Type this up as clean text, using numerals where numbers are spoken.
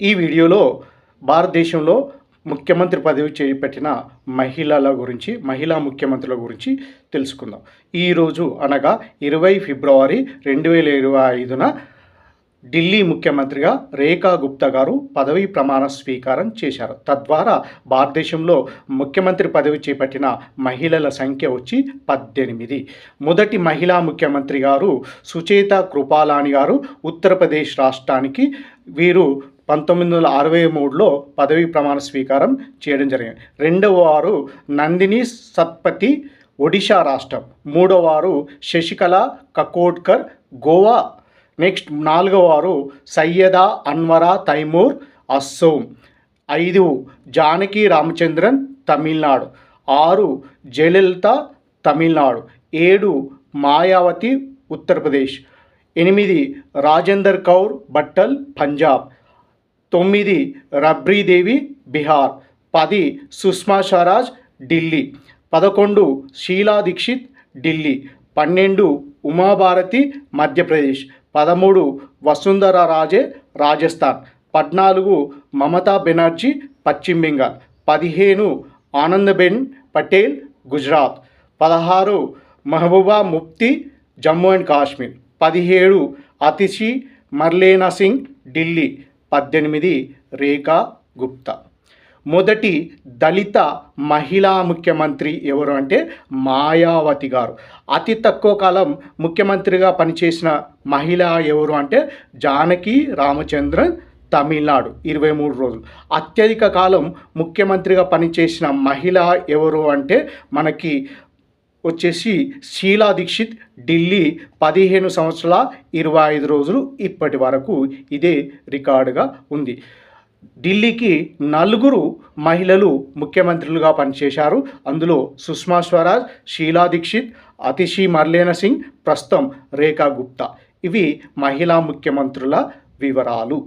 ఈ వీడియోలో భారతదేశంలో ముఖ్యమంత్రి పదవి చేపట్టిన మహిళా ముఖ్యమంత్రుల గురించి తెలుసుకుందాం. ఈరోజు అనగా 20 ఫిబ్రవరి 2025న ఢిల్లీ ముఖ్యమంత్రిగా రేఖా గుప్తా గారు పదవీ ప్రమాణ స్వీకారం చేశారు. తద్వారా భారతదేశంలో ముఖ్యమంత్రి పదవి చేపట్టిన మహిళల సంఖ్య వచ్చి 18. మొదటి మహిళా ముఖ్యమంత్రి గారు సుచేత కృపాలాని గారు ఉత్తరప్రదేశ్ రాష్ట్రానికి. వీరు 1963లో పదవీ ప్రమాణ స్వీకారం చేయడం జరిగింది. రెండవ వారు నందిని సత్పతి ఒడిషా రాష్ట్రం. మూడవ వారు శశికళ కకోడ్కర్ గోవా. నెక్స్ట్ నాలుగవ వారు సయ్యదా అన్వరా తైమూర్ అస్సోం. 5 జానకి రామచంద్రన్ తమిళనాడు. 6 జయలలిత తమిళనాడు. 7 మాయావతి ఉత్తరప్రదేశ్. 8 రాజేందర్ కౌర్ భట్టల్ పంజాబ్. 9 రబ్రీదేవి బీహార్. 10 సుష్మా స్వరాజ్ ఢిల్లీ. 11 షీలా దీక్షిత్ ఢిల్లీ. 12 ఉమాభారతి మధ్యప్రదేశ్. 13 వసుంధరా రాజే రాజస్థాన్. 14 మమతా బెనర్జీ పశ్చిమ బెంగాల్. 15 ఆనందబెన్ పటేల్ గుజరాత్. 16 మెహబూబా ముఫ్తీ జమ్మూ అండ్ కాశ్మీర్. 17 అతిషి మర్లేనా సింగ్ ఢిల్లీ. 18 రేఖా గుప్తా. మొదటి దళిత మహిళా ముఖ్యమంత్రి ఎవరు అంటే మాయావతి గారు. అతి తక్కువ కాలం ముఖ్యమంత్రిగా పనిచేసిన మహిళ ఎవరు అంటే జానకి రామచంద్రన్ తమిళనాడు 23 రోజులు. అత్యధిక కాలం ముఖ్యమంత్రిగా పనిచేసిన మహిళ ఎవరు అంటే మనకి వచ్చేసి షీలా దీక్షిత్ ఢిల్లీ 15 సంవత్సరాల 25 రోజులు ఇప్పటి వరకు ఇదే రికార్డుగా ఉంది. ఢిల్లీకి 4 మహిళలు ముఖ్యమంత్రులుగా పనిచేశారు. అందులో సుష్మా స్వరాజ్, షీలా దీక్షిత్, అతిషి మర్లేనా సింగ్, ప్రస్తుతం రేఖా గుప్తా. ఇవి మహిళా ముఖ్యమంత్రుల వివరాలు.